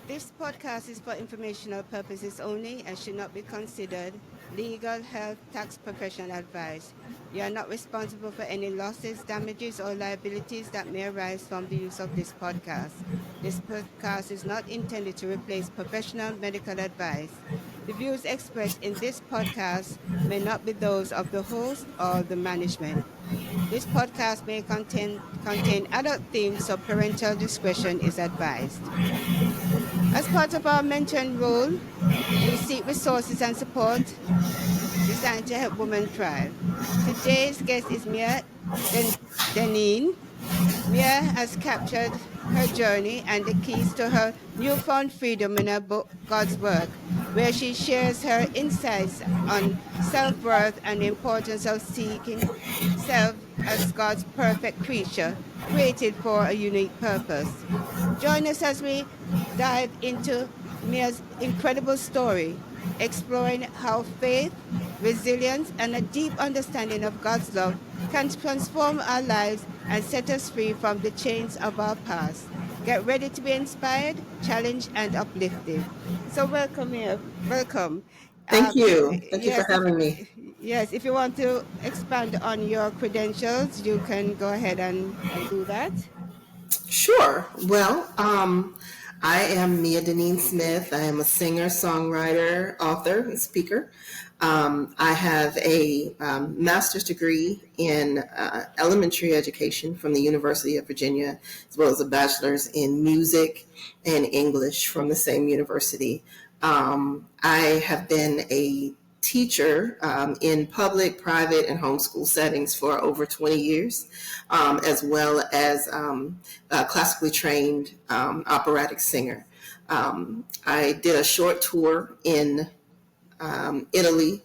This podcast is for informational purposes only and should not be considered legal, health, tax, professional advice. You are not responsible for any losses, damages, or liabilities that may arise from the use of this podcast. This podcast is not intended to replace professional medical advice. The views expressed in this podcast may not be those of the host or the management. This podcast may contain adult themes, so parental discretion is advised. As part of our mentoring role, we seek resources and support designed to help women thrive. Today's guest is Deneen. Mia has captured her journey and the keys to her newfound freedom in her book, God's Work, where she shares her insights on self worth and the importance of seeking self as God's perfect creature, created for a unique purpose. Join us as we dive into Mia's incredible story, exploring how faith, resilience, and a deep understanding of God's love can transform our lives and set us free from the chains of our past. Get ready to be inspired, challenged, and uplifted. So welcome here. Welcome. Thank you. Thank you for Yes, having me. if you want to expand on your credentials, you can go ahead and do that. Sure. Well, I am Mia Deneen Smith. I am a singer, songwriter, author, and speaker. I have a master's degree in elementary education from the University of Virginia, as well as a bachelor's in music and English from the same university. I have been a teacher in public, private, and homeschool settings for over 20 years, as well as a classically trained operatic singer. I did a short tour in Italy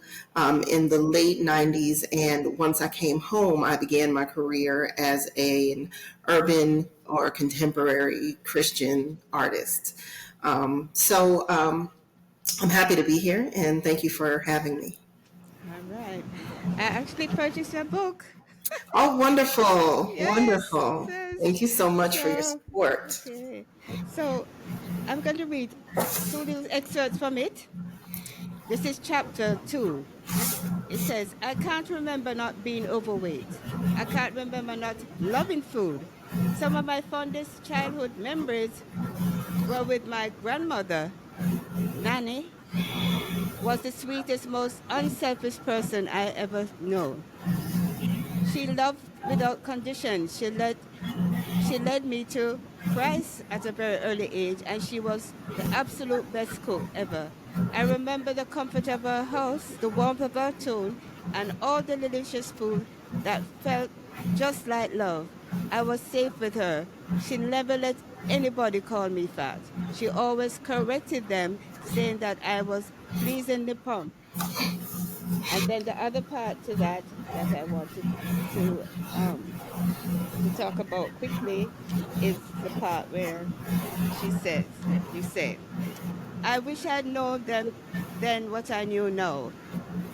in the late 90s, and once I came home, I began my career as an urban or contemporary Christian artist. I'm happy to be here, and thank you for having me. All right. I actually purchased your book. Oh, wonderful, Yes, wonderful. yes. Thank you so much for your So, support. okay. So, I'm going to read two little excerpts from it. This is chapter 2. It says, I can't remember not being overweight. I can't remember not loving food. Some of my fondest childhood memories were with my grandmother. Nanny was the sweetest, most unselfish person I ever known. She loved without condition. She led me to Christ at a very early age, and she was the absolute best cook ever. I remember the comfort of her house, the warmth of her tone, and all the delicious food that felt just like love. I was safe with her. She never let anybody call me fat. She always corrected them, saying that I was pleasing the pump. And then the other part to that I wanted to um, to talk about quickly is the part where she says, you say, I wish I'd known then what I knew now.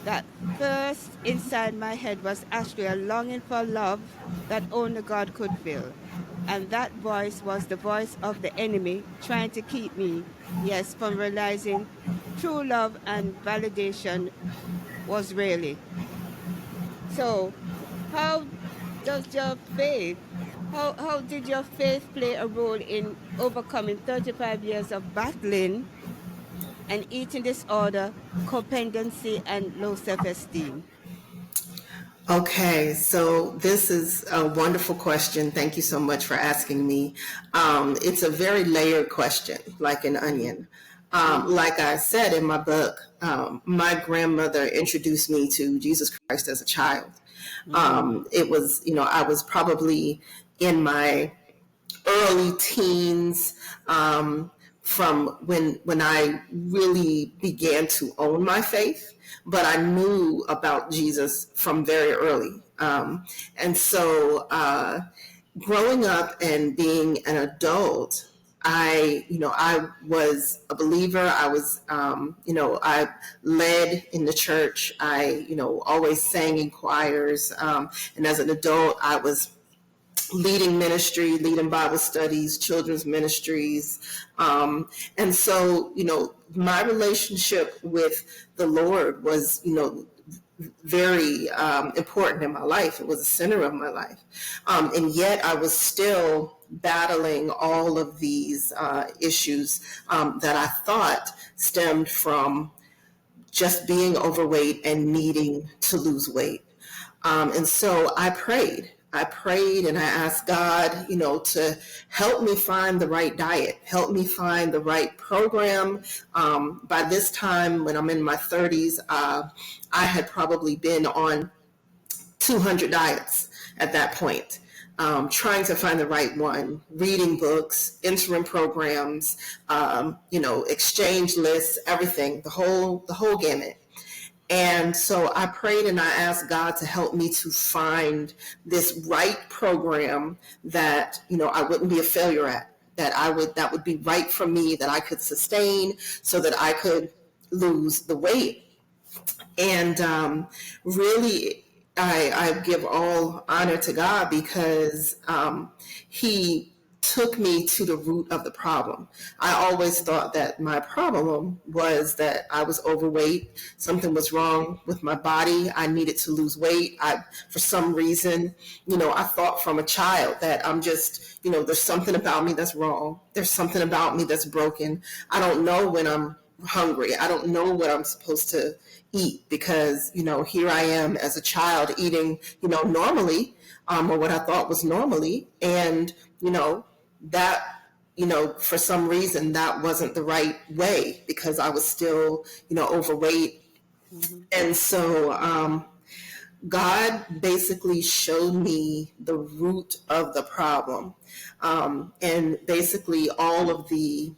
That first inside my head was actually a longing for love that only God could fill. And that voice was the voice of the enemy trying to keep me, yes, from realizing true love and validation was really. So, how does your faith, how did your faith play a role in overcoming 35 years of battling and eating disorder, codependency, and low self-esteem? Okay, so this is a wonderful question. Thank you so much for asking me. It's a very layered question, like an onion. Like I said in my book, my grandmother introduced me to Jesus Christ as a child. It was, I was probably in my early teens, from when I really began to own my faith, but I knew about Jesus from very early. And so growing up and being an adult, I was a believer. I was, I led in the church. I, always sang in choirs. And as an adult, I was leading ministry, leading Bible studies, children's ministries. And so, my relationship with the Lord was, very important in my life. It was the center of my life. And yet I was still battling all of these issues that I thought stemmed from just being overweight and needing to lose weight. And so I prayed. I prayed and I asked God, to help me find the right diet, help me find the right program. By this time, when I'm in my 30s, I had probably been on 200 diets at that point. Trying to find the right one, reading books, interim programs, exchange lists, everything, the whole gamut. And so I prayed and I asked God to help me to find this right program that, I wouldn't be a failure at, that would be right for me, that I could sustain so that I could lose the weight. And really, I give all honor to God because He took me to the root of the problem. I always thought that my problem was that I was overweight. Something was wrong with my body. I needed to lose weight. For some reason, I thought from a child that I'm just, there's something about me that's wrong. There's something about me that's broken. I don't know when I'm hungry. I don't know what I'm supposed to eat because, here I am as a child eating, normally, or what I thought was normally. And, that, for some reason that wasn't the right way because I was still, overweight. Mm-hmm. And so God basically showed me the root of the problem. And basically all of the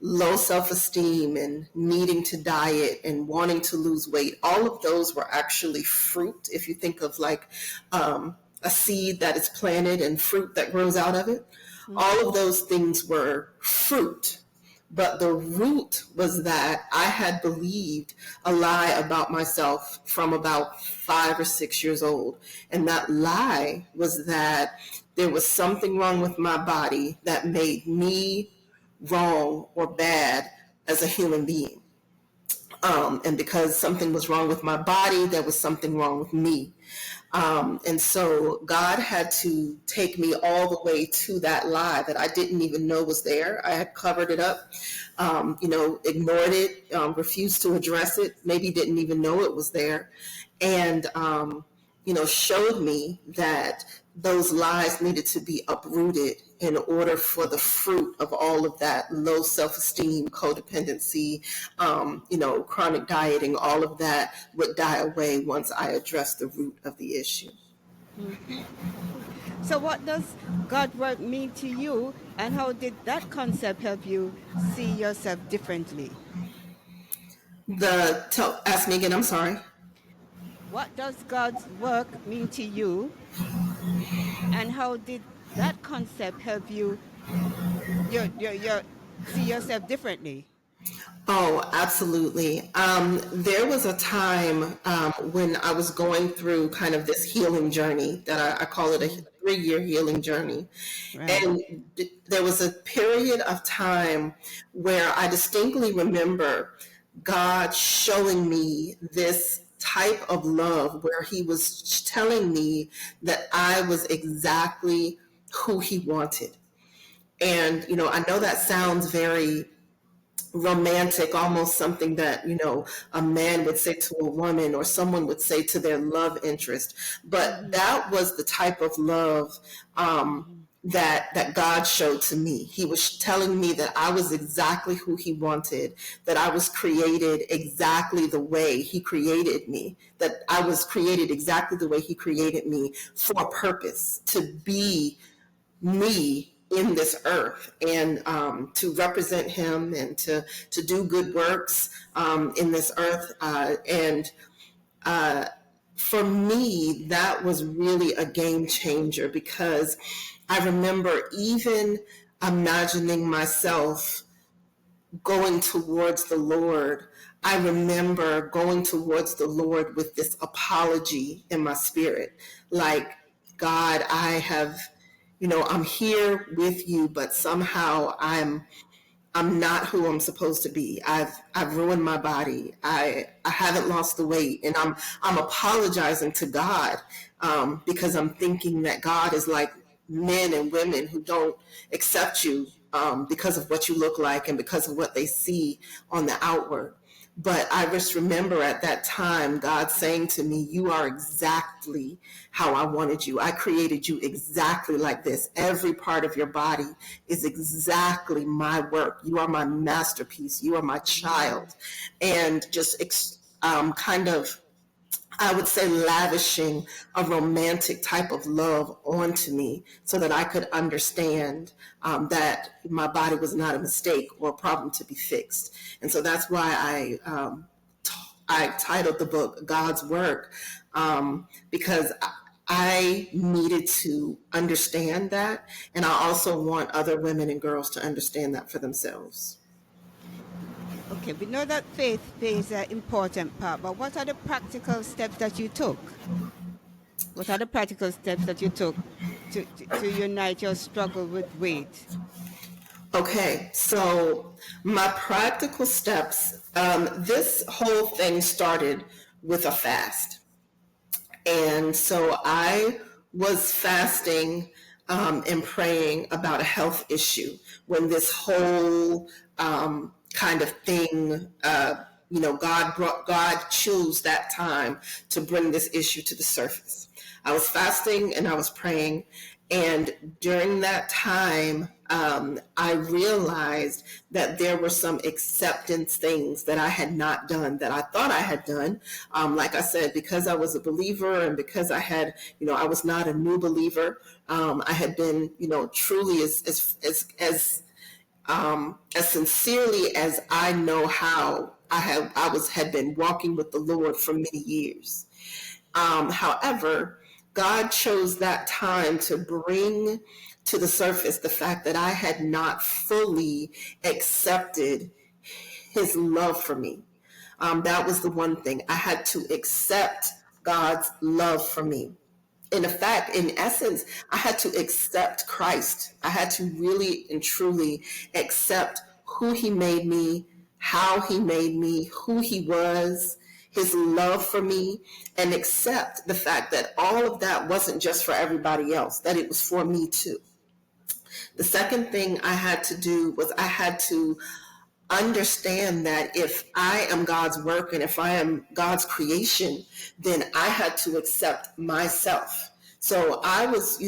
low self-esteem and needing to diet and wanting to lose weight, all of those were actually fruit. If you think of like a seed that is planted and fruit that grows out of it, all of those things were fruit. But the root was that I had believed a lie about myself from about 5 or 6 years old. And that lie was that there was something wrong with my body that made me wrong or bad as a human being. And because something was wrong with my body, there was something wrong with me. And so God had to take me all the way to that lie that I didn't even know was there. I had covered it up, ignored it, refused to address it, maybe didn't even know it was there. And, showed me that those lies needed to be uprooted in order for the fruit of all of that low self-esteem, codependency, chronic dieting, all of that would die away once I addressed the root of the issue. Mm-hmm. So, what does God work mean to you, and how did that concept help you see yourself differently? Ask me again, I'm sorry. What does God's work mean to you, and how did that concept help you your see yourself differently? Oh, absolutely. There was a time when I was going through kind of this healing journey that I call it a 3-year healing journey. Right. And there was a period of time where I distinctly remember God showing me this type of love where He was telling me that I was exactly who He wanted. And, I know that sounds very romantic, almost something that, a man would say to a woman or someone would say to their love interest. But Mm-hmm. that was the type of love Mm-hmm. that God showed to me. He was telling me that I was exactly who He wanted, that I was created exactly the way He created me, that I was created exactly the way He created me for a purpose, to be me in this earth and to represent Him and to do good works in this earth. And for me, that was really a game changer because I remember even imagining myself going towards the Lord. I remember going towards the Lord with this apology in my spirit, like, God, I have I'm here with you, but somehow I'm not who I'm supposed to be. I've ruined my body. I haven't lost the weight, and I'm apologizing to God because I'm thinking that God is like men and women who don't accept you because of what you look like and because of what they see on the outward. But I just remember at that time God saying to me, "You are exactly how I wanted you. I created you exactly like this. Every part of your body is exactly my work. You are my masterpiece. You are my Amen. child." And just kind of, I would say, lavishing a romantic type of love onto me so that I could understand that my body was not a mistake or a problem to be fixed. And so that's why I titled the book God's Work, because I needed to understand that. And I also want other women and girls to understand that for themselves. Okay, we know that faith plays an important part, but what are the practical steps that you took? What are the practical steps that you took to unite your struggle with weight? Okay, so my practical steps, this whole thing started with a fast. And so I was fasting and praying about a health issue when this whole kind of thing, God chose that time to bring this issue to the surface. I was fasting and I was praying, and during that time, I realized that there were some acceptance things that I had not done that I thought I had done. Like I said, because I was a believer and because I had, I was not a new believer. I had been, truly as sincerely as I know how. I had been walking with the Lord for many years. However, God chose that time to bring to the surface the fact that I had not fully accepted his love for me. That was the one thing. I had to accept God's love for me. In essence, I had to accept Christ. I had to really and truly accept who he made me, how he made me, who he was, his love for me, and accept the fact that all of that wasn't just for everybody else, that it was for me too. The second thing I had to do was I had to understand that if I am God's work and if I am God's creation, then I had to accept myself. So I was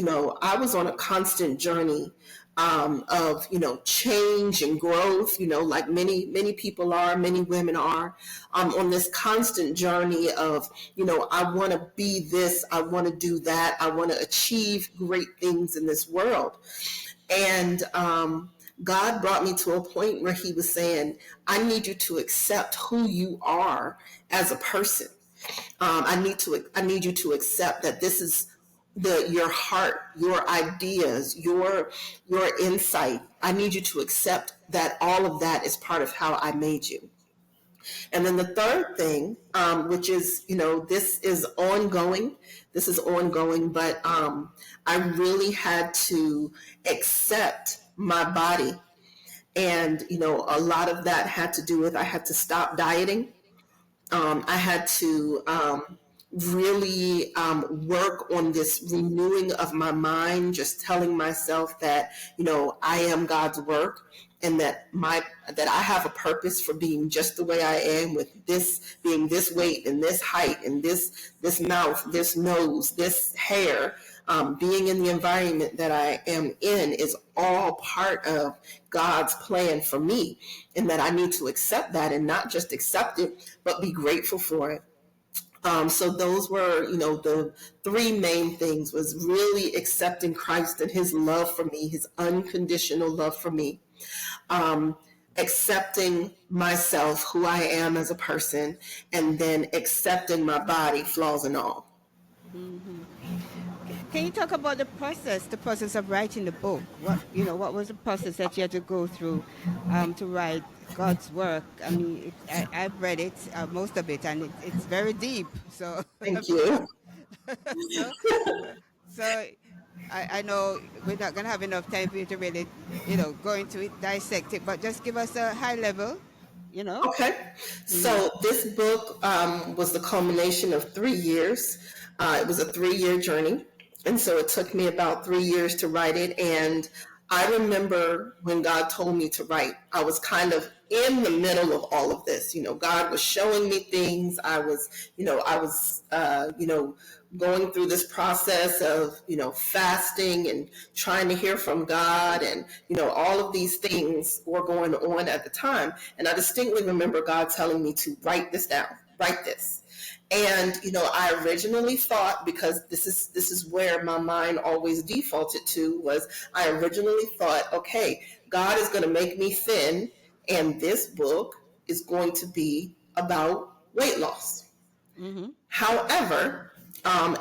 on a constant journey of, change and growth, like many people are, many women are, on this constant journey of, I want to be this, I want to do that, I want to achieve great things in this world. And God brought me to a point where he was saying, I need you to accept who you are as a person. I need you to accept that this is your heart, your ideas, your insight. I need you to accept that all of that is part of how I made you. And then the third thing, which is, this is ongoing. This is ongoing, but I really had to accept my body. And, a lot of that had to do with I had to stop dieting. I had to really work on this renewing of my mind, just telling myself that, I am God's work and that I have a purpose for being just the way I am, with this being this weight and this height and this mouth, this nose, this hair. Being in the environment that I am in is all part of God's plan for me, and that I need to accept that, and not just accept it, but be grateful for it. So those were, the three main things: was really accepting Christ and his love for me, his unconditional love for me. Um, Accepting myself, who I am as a person, and then accepting my body, flaws and all. Hmm. Can you talk about the process of writing the book? What was the process that you had to go through to write God's work? I mean, I've read it, most of it, and it's very deep. So, Thank you. so, so I know we're not going to have enough time for you to really, go into it, dissect it, but just give us a high level, you know? Okay. Mm-hmm. So this book was the culmination of 3 years. It was a 3 year journey. And so it took me about 3 years to write it. And I remember when God told me to write, I was kind of in the middle of all of this. God was showing me things. I was going through this process of, fasting and trying to hear from God. And, all of these things were going on at the time. And I distinctly remember God telling me to write this down, write this. And I originally thought, because this is where my mind always defaulted to, was I originally thought, okay, God is going to make me thin, and this book is going to be about weight loss. Mm-hmm. However,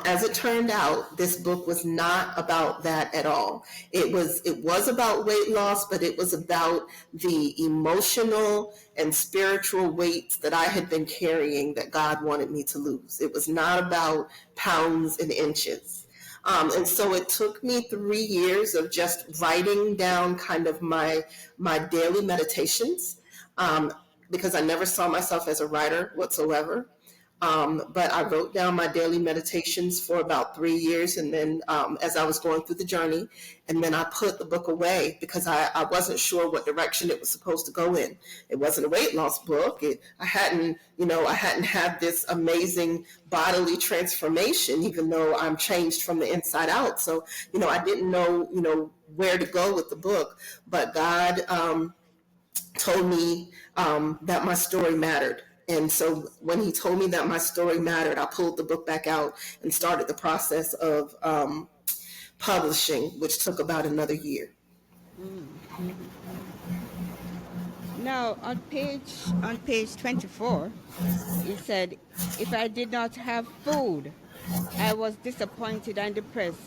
as it turned out, this book was not about that at all. It was about weight loss, but it was about the emotional and spiritual weights that I had been carrying that God wanted me to lose. It was not about pounds and inches. And so it took me 3 years of just writing down kind of my daily meditations, because I never saw myself as a writer whatsoever. But I wrote down my daily meditations for about 3 years. And then as I was going through the journey, and then I put the book away because I wasn't sure what direction it was supposed to go in. It wasn't a weight loss book. I hadn't had this amazing bodily transformation, even though I'm changed from the inside out. So, I didn't know, where to go with the book. But God told me that my story mattered. And so when he told me that my story mattered, I pulled the book back out and started the process of publishing, which took about another year. Mm. Now, on page 24, he said, if I did not have food, I was disappointed and depressed.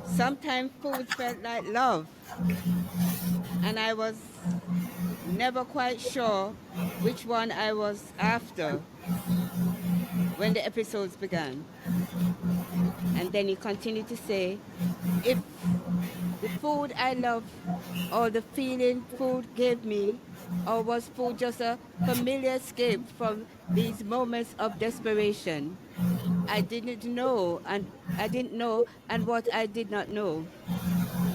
Sometimes food felt like love, and I was never quite sure which one I was after when the episodes began. And then he continued to say, if the food I love, or the feeling food gave me, or was food just a familiar escape from these moments of desperation? I didn't know, and what I did not know,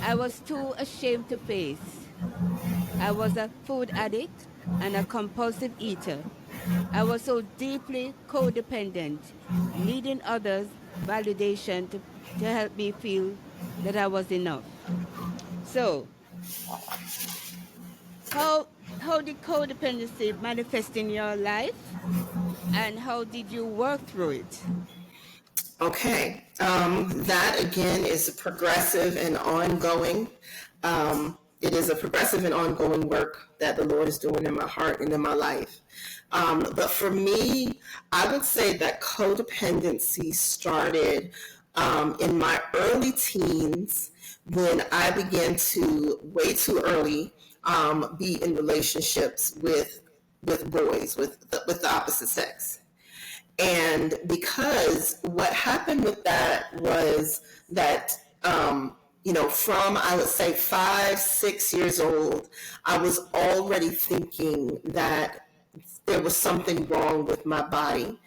I was too ashamed to face. I was a food addict and a compulsive eater. I was so deeply codependent, needing others' validation to help me feel that I was enough. So, how how did codependency manifest in your life, and how did you work through it? Okay, that again is a progressive and ongoing. It is a progressive and ongoing work that the Lord is doing in my heart and in my life. But for me, I would say that codependency started in my early teens when I began to way too early be in relationships with boys with the opposite sex. And because what happened with that was that, from I would say 5, 6 years old, I was already thinking that there was something wrong with my body.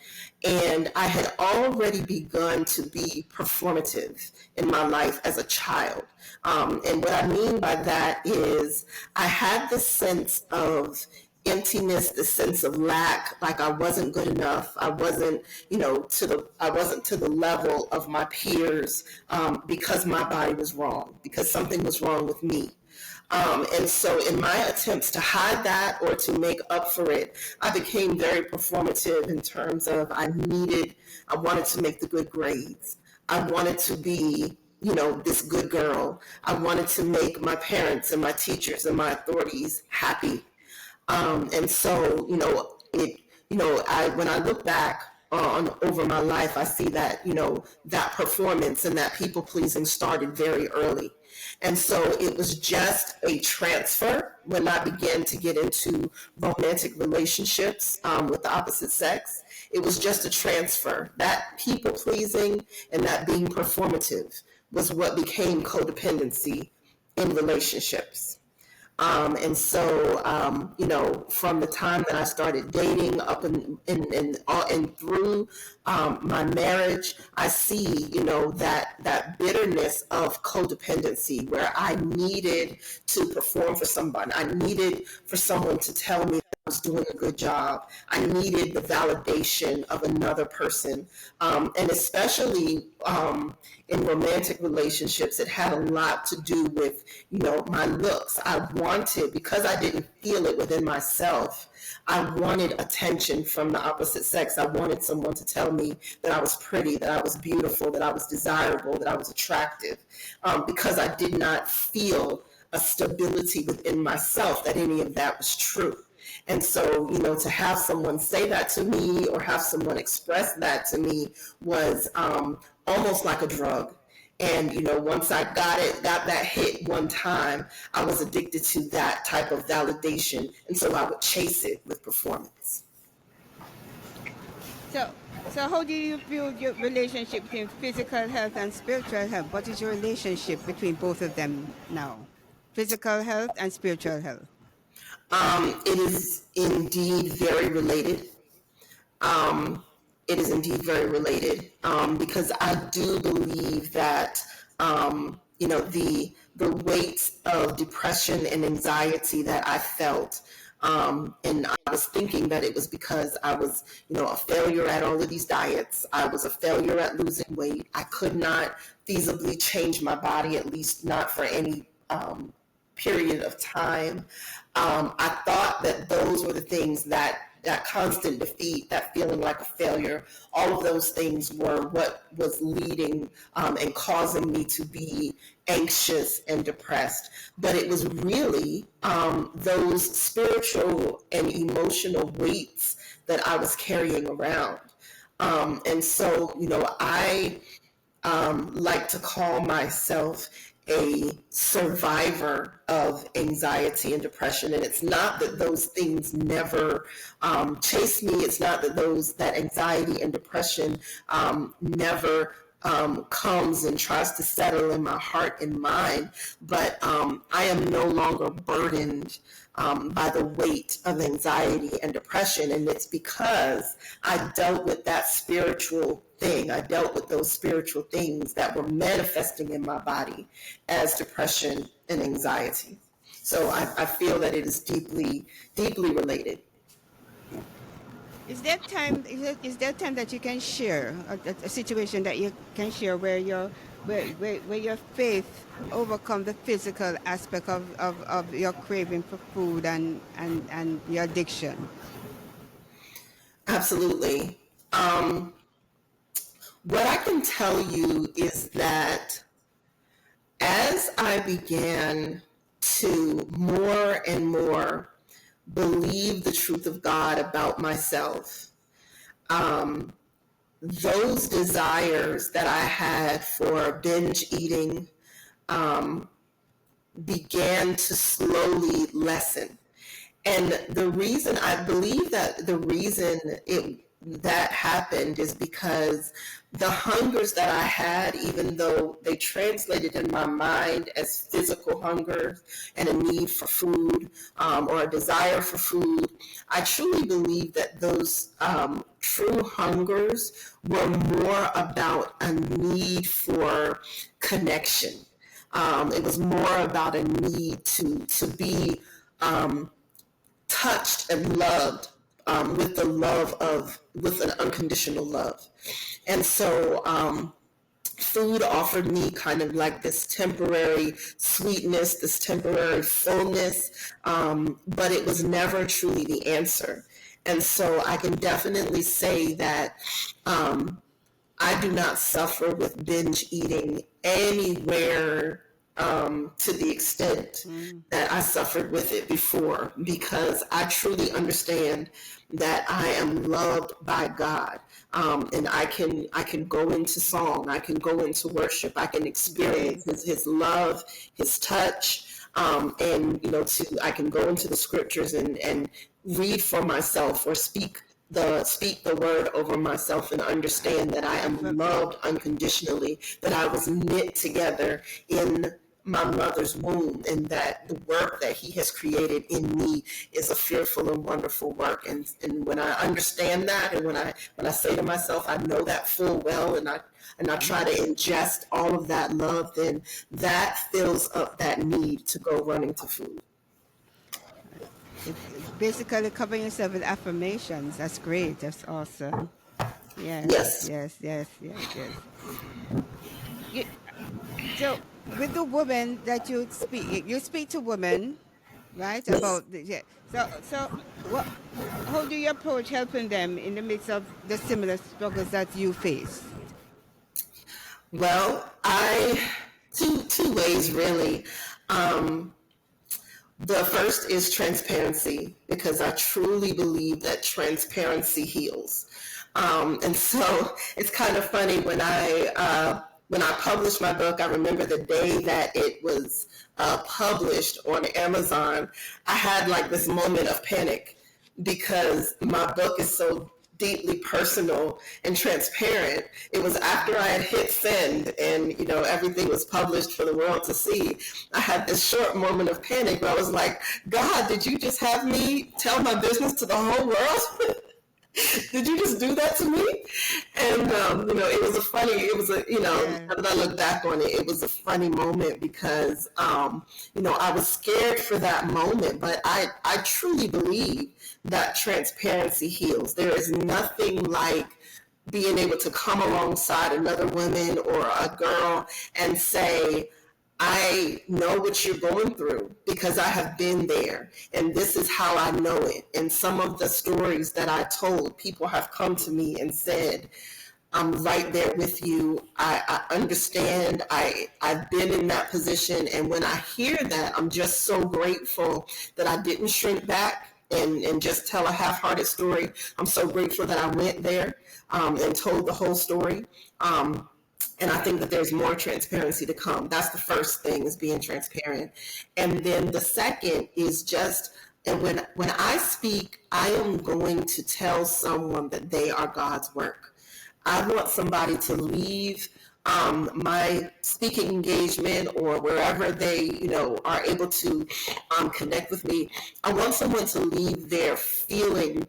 And I had already begun to be performative in my life as a child. And what I mean by that is I had this sense of emptiness, the sense of lack, like I wasn't good enough. I wasn't, I wasn't to the level of my peers because my body was wrong, because something was wrong with me. And so in my attempts to hide that or to make up for it, I became very performative in terms of I wanted to make the good grades. I wanted to be, this good girl. I wanted to make my parents and my teachers and my authorities happy. And so, when I look back on over my life, I see that, that performance and that people pleasing started very early. And so it was just a transfer when I began to get into romantic relationships with the opposite sex. It was just a transfer. That people pleasing and that being performative was what became codependency in relationships. From the time that I started dating up and through my marriage, I see, that bitterness of codependency where I needed to perform for somebody. I needed for someone to tell me I was doing a good job. I needed the validation of another person. And especially in romantic relationships, it had a lot to do with, my looks. I wanted, because I didn't feel it within myself, I wanted attention from the opposite sex. I wanted someone to tell me that I was pretty, that I was beautiful, that I was desirable, that I was attractive, because I did not feel a stability within myself that any of that was true. And so, to have someone say that to me or have someone express that to me was almost like a drug. And, once I got that hit one time, I was addicted to that type of validation. And so I would chase it with performance. So how do you view your relationship between physical health and spiritual health? What is your relationship between both of them now? Physical health and spiritual health. It is indeed very related. It is indeed very related, because I do believe that the weight of depression and anxiety that I felt, and I was thinking that it was because I was a failure at all of these diets. I was a failure at losing weight. I could not feasibly change my body, at least not for any period of time. I thought that those were the things that constant defeat, that feeling like a failure, all of those things were what was leading and causing me to be anxious and depressed. But it was really those spiritual and emotional weights that I was carrying around. And so, I like to call myself a survivor of anxiety and depression. And it's not that those things never chase me. It's not that anxiety and depression never comes and tries to settle in my heart and mind. But I am no longer burdened by the weight of anxiety and depression. And it's because I dealt with that spiritual thing. I dealt with those spiritual things that were manifesting in my body as depression and anxiety. So I feel that it is deeply, deeply related. Is there time that you can share a situation that you can share where your faith overcome the physical aspect of your craving for food and your addiction? Absolutely. What I can tell you is that as I began to more and more believe the truth of God about myself, those desires that I had for binge eating began to slowly lessen. And the reason I believe that that happened is because the hungers that I had, even though they translated in my mind as physical hunger and a need for food or a desire for food, I truly believe that those true hungers were more about a need for connection. It was more about a need to be touched and loved with an unconditional love. And so food offered me kind of like this temporary sweetness, this temporary fullness, but it was never truly the answer. And so I can definitely say that I do not suffer with binge eating anywhere to the extent that I suffered with it before, because I truly understand that I am loved by God, and I can go into song, I can go into worship, I can experience His love, His touch, and I can go into the scriptures and read for myself or speak speak the word over myself and understand that I am loved unconditionally, that I was knit together in my mother's womb, and that the work that he has created in me is a fearful and wonderful work. And when I understand that, and when I say to myself, I know that full well, and I try to ingest all of that love, then that fills up that need to go running to food. Basically covering yourself with affirmations. That's great. That's awesome. Yes, Yes. yes, yes, yes, yes. You, so with the women that you speak to women, right? Yes. About the, yeah. So what? How do you approach helping them in the midst of the similar struggles that you face? Well, two ways really. Um, the first is transparency, because I truly believe that transparency heals. And so it's kind of funny when I published my book. I remember the day that it was published on Amazon. I had like this moment of panic, because my book is so deeply personal and transparent. It was after I had hit send and everything was published for the world to see. I had this short moment of panic where I was like, God, did you just have me tell my business to the whole world? Did you just do that to me? And it was Yeah. now that I look back on it, it was a funny moment, because I was scared for that moment, but I truly believe that transparency heals. There is nothing like being able to come alongside another woman or a girl and say, I know what you're going through because I have been there, and this is how I know it. And some of the stories that I told, people have come to me and said, I'm right there with you. I understand. I've been in that position. And when I hear that, I'm just so grateful that I didn't shrink back and just tell a half-hearted story. I'm so grateful that I went there and told the whole story. And I think that there's more transparency to come. That's the first thing, is being transparent. And then the second is just, and when I speak, I am going to tell someone that they are God's work. I want somebody to leave my speaking engagement or wherever they, are able to connect with me. I want someone to leave there feeling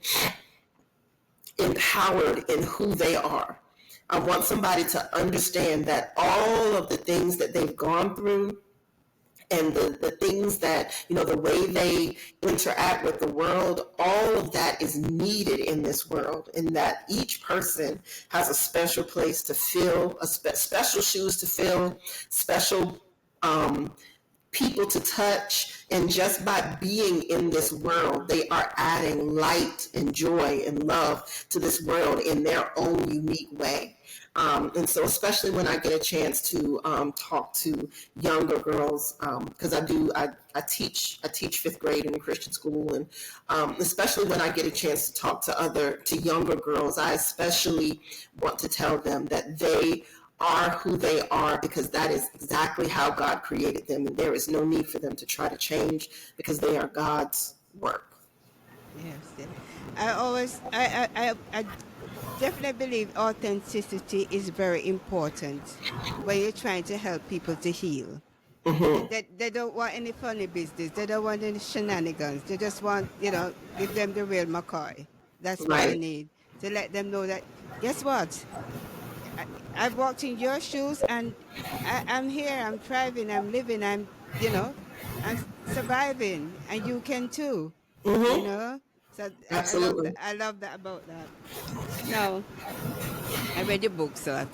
empowered in who they are. I want somebody to understand that all of the things that they've gone through, and the things that, the way they interact with the world, all of that is needed in this world, and that each person has a special place to fill, special shoes to fill, special people to touch, and just by being in this world, they are adding light and joy and love to this world in their own unique way. And so, especially when I get a chance to talk to younger girls, because I teach fifth grade in a Christian school, and especially when I get a chance to talk to younger girls, I especially want to tell them that they are who they are, because that is exactly how God created them, and there is no need for them to try to change, because they are God's work. Yes. Yes. I definitely believe authenticity is very important when you're trying to help people to heal. They don't want any funny business. They don't want any shenanigans. They just want, give them the real McCoy. That's what they Right. need. To let them know that, guess what? I, I've walked in your shoes, and I'm here, I'm thriving, I'm living, I'm surviving, and you can too, you Mm-hmm. know? So I love that. Absolutely. I love that about that. Now, I read your book, so I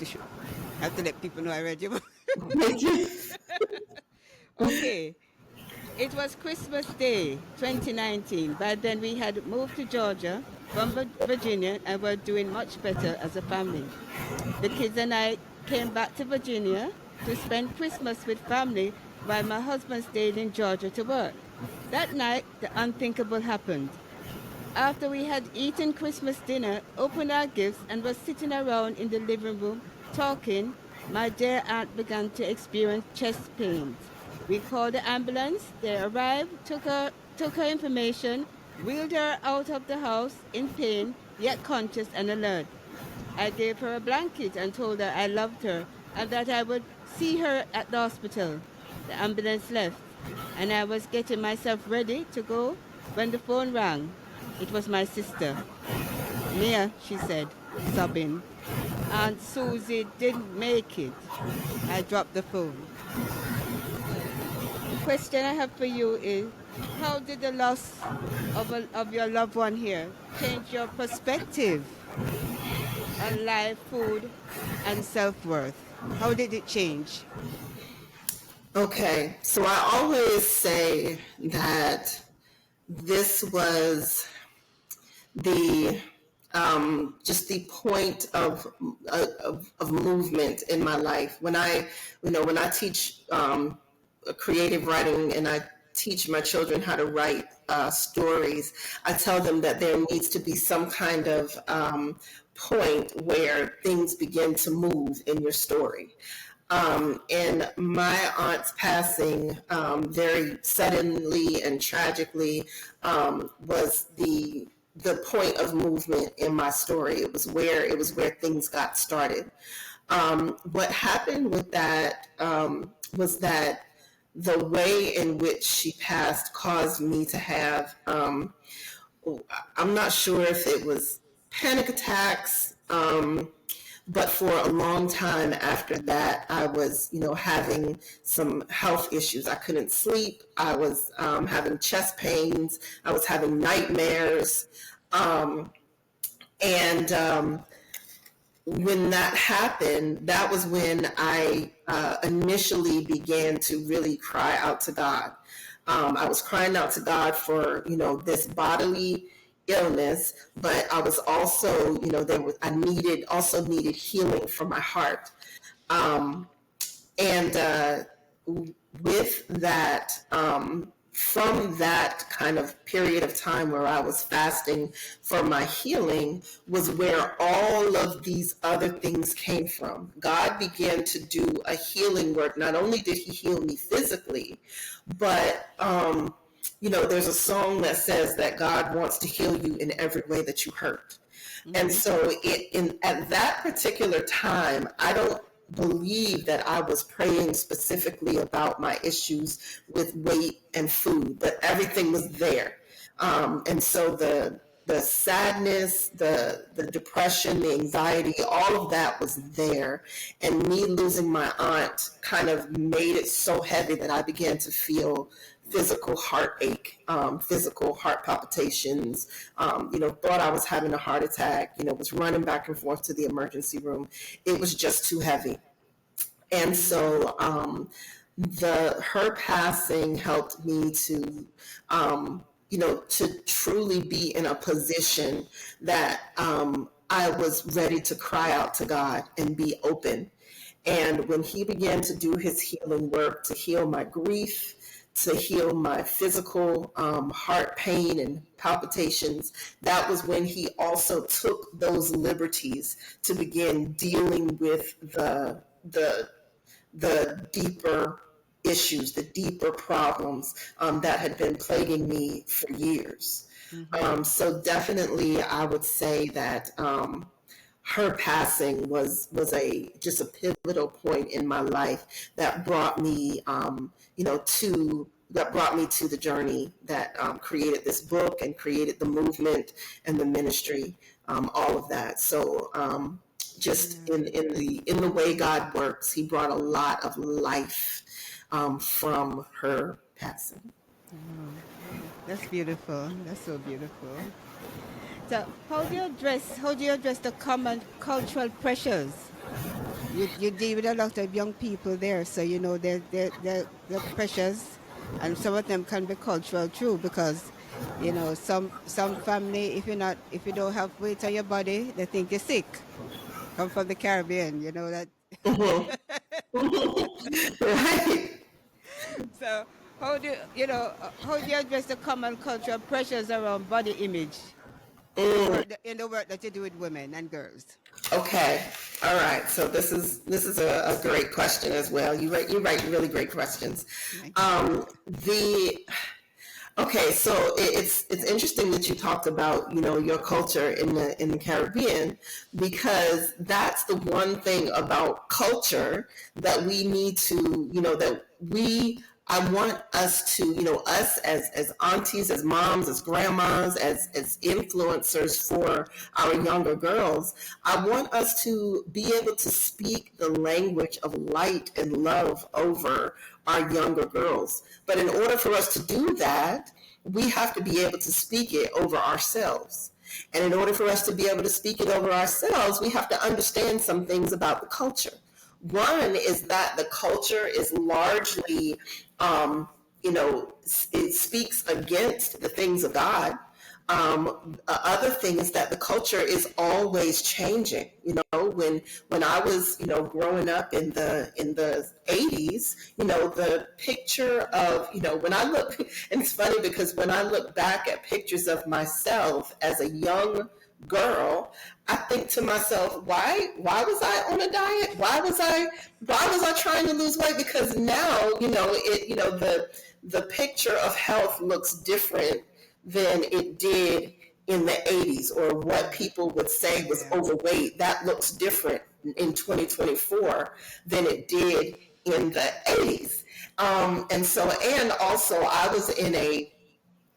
have to let people know I read your book. Thank you. Okay. It was Christmas Day 2019. By then, we had moved to Georgia from Virginia and were doing much better as a family. The kids and I came back to Virginia to spend Christmas with family while my husband stayed in Georgia to work. That night, the unthinkable happened. After we had eaten Christmas dinner, opened our gifts, and were sitting around in the living room talking, my dear aunt began to experience chest pains. We called the ambulance. They arrived, took her information, wheeled her out of the house in pain, yet conscious and alert. I gave her a blanket and told her I loved her and that I would see her at the hospital. The ambulance left, and I was getting myself ready to go when the phone rang. It was my sister. Mia, she said, sobbing. Aunt Susie didn't make it. I dropped the phone. The question I have for you is, how did the loss of your loved one here change your perspective on life, food, and self-worth? How did it change? Okay, so I always say that this was the just the point of movement in my life. When I teach creative writing and I teach my children how to write stories, I tell them that there needs to be some kind of point where things begin to move in your story. And my aunt's passing very suddenly and tragically was the point of movement in my story. It was where things got started. What happened with that was that the way in which she passed caused me to have I'm not sure if it was panic attacks. But for a long time after that, I was, having some health issues. I couldn't sleep. I was having chest pains. I was having nightmares. And when that happened, that was when I initially began to really cry out to God. I was crying out to God for, this bodily illness, but I was also, I needed healing for my heart. Um, and with that, from that kind of period of time where I was fasting for my healing was where all of these other things came from. God began to do a healing work. Not only did he heal me physically, but there's a song that says that God wants to heal you in every way that you hurt. And so at that particular time, I don't believe that I was praying specifically about my issues with weight and food, but everything was there. And so the sadness, the depression, the anxiety, all of that was there. And me losing my aunt kind of made it so heavy that I began to feel physical heartache, physical heart palpitations, thought I was having a heart attack, was running back and forth to the emergency room. It was just too heavy. And so her passing helped me to, to truly be in a position that I was ready to cry out to God and be open. And when he began to do his healing work to heal my grief, to heal my physical heart pain and palpitations, that was when he also took those liberties to begin dealing with the deeper issues, the deeper problems that had been plaguing me for years. So definitely, I would say that her passing was just a pivotal point in my life that brought me, to the journey that created this book and created the movement and the ministry, all of that. So just in the way God works, he brought a lot of life from her passing. Oh, that's beautiful. That's so beautiful. So, how do you address the common cultural pressures? You deal with a lot of young people there, so you know the pressures, and some of them can be cultural too, because some family, if you don't have weight on your body, they think you're sick. Come from the Caribbean, you know that. Mhm. Right. So how do you address the common cultural pressures around body image in the Mm. work that you do with women and girls? Okay. All right. So this is a great question as well. You write really great questions. Thank you. The Okay, so it's interesting that you talked about your culture in the Caribbean, because that's the one thing about culture that we need to that we I want us to us as aunties, as moms, as grandmas, as influencers for our younger girls. I want us to be able to speak the language of light and love over our younger girls. But in order for us to do that, we have to be able to speak it over ourselves. And in order for us to be able to speak it over ourselves, we have to understand some things about the culture. One is that the culture is largely, it speaks against the things of God. Other thing is that the culture is always changing. When I was growing up in the 80s, the picture of when I look, and it's funny because when I look back at pictures of myself as a young girl, I think to myself, why was I on a diet? Why was I trying to lose weight? Because now, the picture of health looks different than it did in the 80s, or what people would say was Yeah. overweight. That looks different in 2024 than it did in the 80s. And also I was in a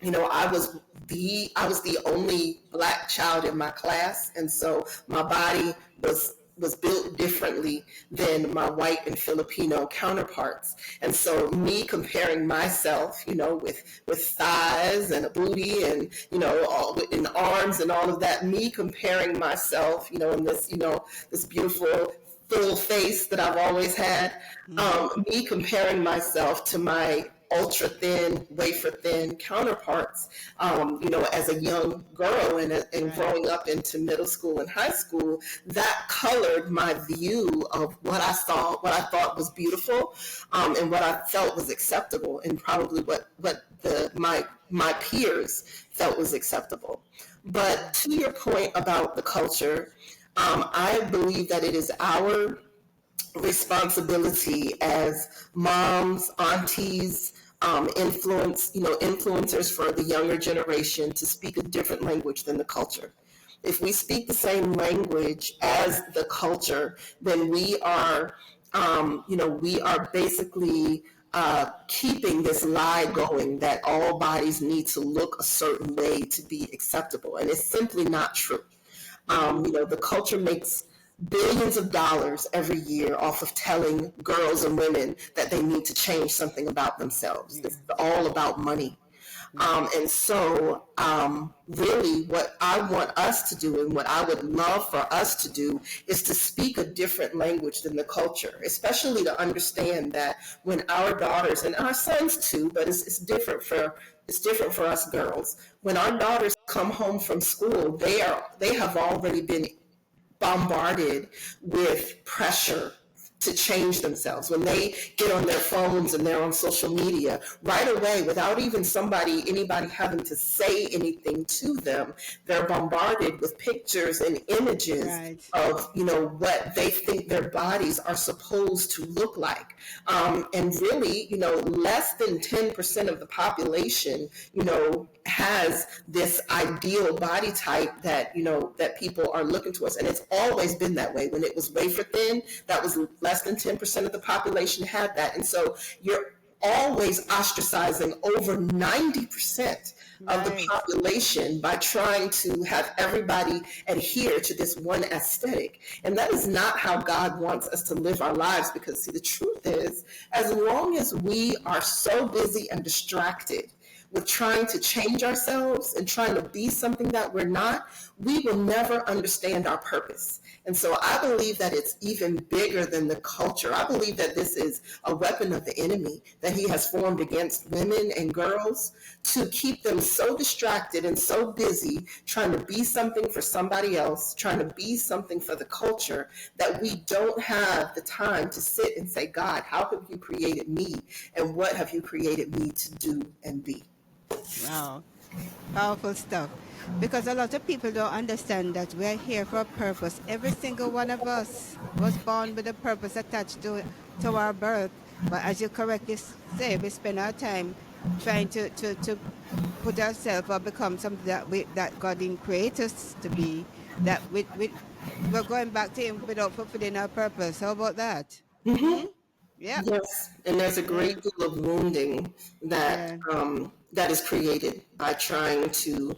I was the only black child in my class, and so my body was built differently than my white and Filipino counterparts. And so me comparing myself, with thighs and a booty and all in arms and all of that, me comparing myself, in this beautiful full face that I've always had, Mm-hmm. me comparing myself to my ultra thin, wafer thin counterparts, as a young girl and Right. growing up into middle school and high school, that colored my view of what I saw, what I thought was beautiful, and what I felt was acceptable, and probably what my peers felt was acceptable. But to your point about the culture, I believe that it is our responsibility as moms, aunties, influencers for the younger generation to speak a different language than the culture. If we speak the same language as the culture, then we are basically keeping this lie going that all bodies need to look a certain way to be acceptable, and it's simply not true. Mm-hmm. The culture makes billions of dollars every year off of telling girls and women that they need to change something about themselves. Yeah. It's all about money. Mm-hmm. And so, really, what I want us to do and what I would love for us to do is to speak a different language than the culture, especially to understand that when our daughters and our sons too, but it's different for us girls. When our daughters come home from school, they have already been bombarded with pressure to change themselves. When they get on their phones and they're on social media, right away, without even anybody having to say anything to them, they're bombarded with pictures and images Right. of what they think their bodies are supposed to look like. And really, less than 10% of the population has this ideal body type that people are looking towards, and it's always been that way. When it was wafer thin, that was less than 10% of the population had that, and so you're always ostracizing over 90% of the Right. population by trying to have everybody adhere to this one aesthetic. And that is not how God wants us to live our lives, because see, the truth is, as long as we are so busy and distracted with trying to change ourselves and trying to be something that we're not, we will never understand our purpose. And so I believe that it's even bigger than the culture. I believe that this is a weapon of the enemy that he has formed against women and girls to keep them so distracted and so busy trying to be something for somebody else, trying to be something for the culture, that we don't have the time to sit and say, God, how have you created me? And what have you created me to do and be? Wow. Powerful stuff. Because a lot of people don't understand that we're here for a purpose. Every single one of us was born with a purpose attached to our birth. But as you correctly say, we spend our time trying to put ourselves or become something that God didn't create us to be. That we're going back to Him without fulfilling our purpose. How about that? Mm-hmm. Yep. Yes, and there's a Yeah. great deal of wounding that Yeah. that is created by trying to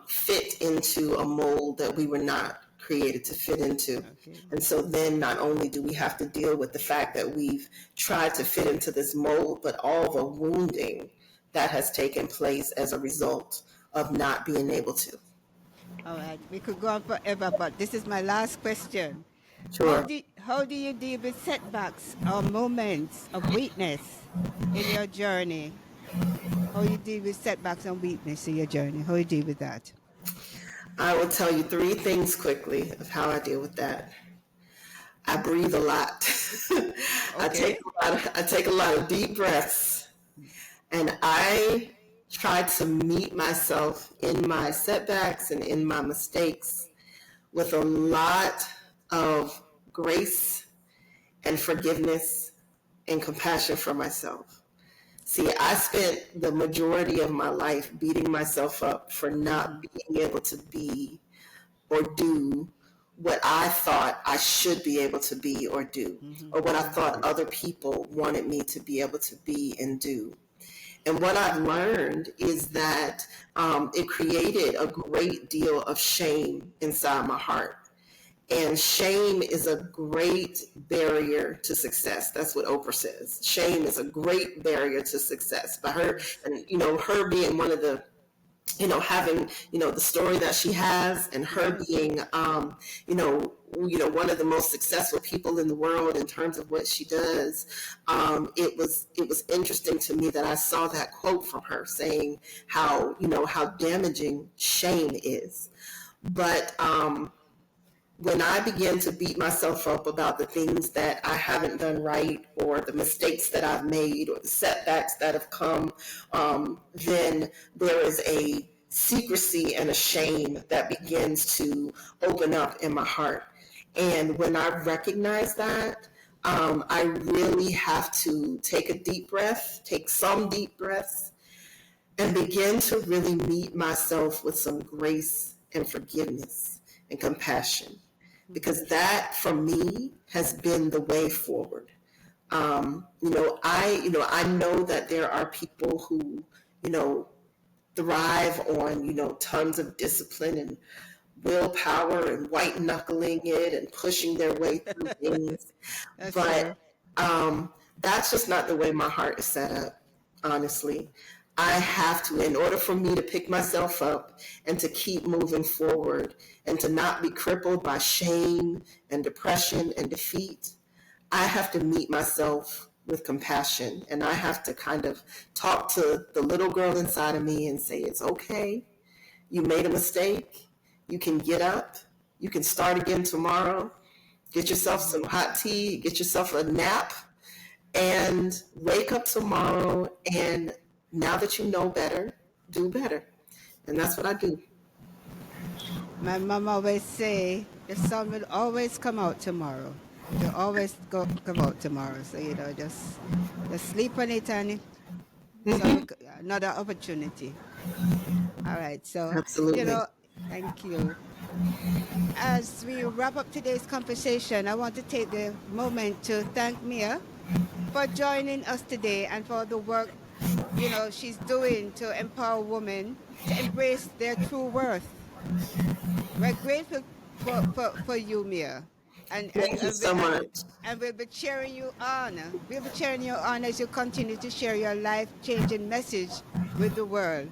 fit into a mold that we were not created to fit into. Okay. And so then not only do we have to deal with the fact that we've tried to fit into this mold, but all the wounding that has taken place as a result of not being able to. All right. We could go on forever, but this is my last question. Sure. How do you deal with setbacks or moments of weakness in your journey? How you deal with setbacks and weakness in your journey? How you deal with that? I will tell you three things quickly of how I deal with that. I breathe a lot. Okay. I take a lot of deep breaths, and I try to meet myself in my setbacks and in my mistakes with a lot of grace and forgiveness and compassion for myself. See, I spent the majority of my life beating myself up for not Mm-hmm. being able to be or do what I thought I should be able to be or do, Mm-hmm. or what I Mm-hmm. thought other people wanted me to be able to be and do. And what I've learned is that it created a great deal of shame inside my heart. And shame is a great barrier to success. That's what Oprah says. Shame is a great barrier to success. By her, Yes. and her being one of the having the story that she has, and her Yes. being one of the most successful people in the world in terms of what she does. It was interesting to me that I saw that quote from her saying how damaging shame is. But when I begin to beat myself up about the things that I haven't done right, or the mistakes that I've made, or the setbacks that have come, then there is a secrecy and a shame that begins to open up in my heart. And when I recognize that, I really have to take a deep breath, take some deep breaths, and begin to really meet myself with some grace and forgiveness and compassion, Mm-hmm. because that for me has been the way forward. I know that there are people who you know thrive on tons of discipline and willpower and white knuckling it and pushing their way through things. That's But true. that's just not the way my heart is set up, honestly. I have to, in order for me to pick myself up and to keep moving forward and to not be crippled by shame and depression and defeat, I have to meet myself with compassion. And I have to kind of talk to the little girl inside of me and say, it's okay. You made a mistake. You can get up. You can start again tomorrow. Get yourself Mm-hmm. some hot tea. Get yourself a nap and wake up tomorrow. And now that you know better, do better. And that's what I do. My mom always say the sun will always come out tomorrow. It will always come out tomorrow. So just sleep on it, and sun will, another opportunity. All right. So you Absolutely. know, thank you. As we wrap up today's conversation, I want to take the moment to thank Mia for joining us today and for the work she's doing to empower women to embrace their true worth. We're grateful for you, Mia, and and Thank you and, we, so much. and we'll be cheering you on. We'll be cheering you on as you continue to share your life-changing message with the world.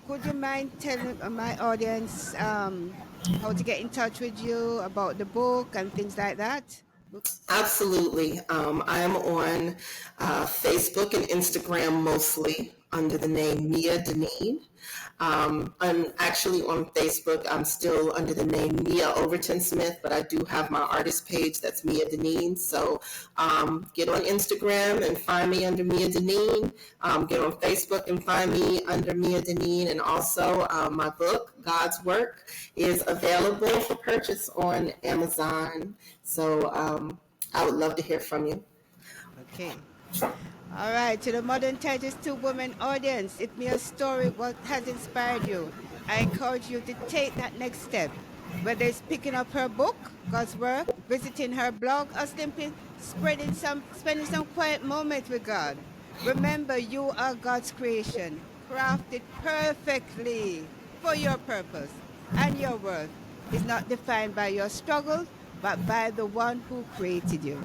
Could you mind telling my audience how to get in touch with you about the book and things like that? Absolutely. I am on Facebook and Instagram mostly under the name Mia Deneen. I'm actually on Facebook. I'm still under the name Mia Overton Smith, but I do have my artist page that's Mia Deneen. So get on Instagram and find me under Mia Deneen. Get on Facebook and find me under Mia Deneen. And also my book, God's Work, is available for purchase on Amazon. So I would love to hear from you. Okay. All right, to the Modern Titus 2 Women audience, if me a story what has inspired you, I encourage you to take that next step. Whether it's picking up her book, God's Work, visiting her blog, or simply spending some quiet moments with God. Remember, you are God's creation, crafted perfectly for your purpose, and your worth is not defined by your struggles, but by the one who created you.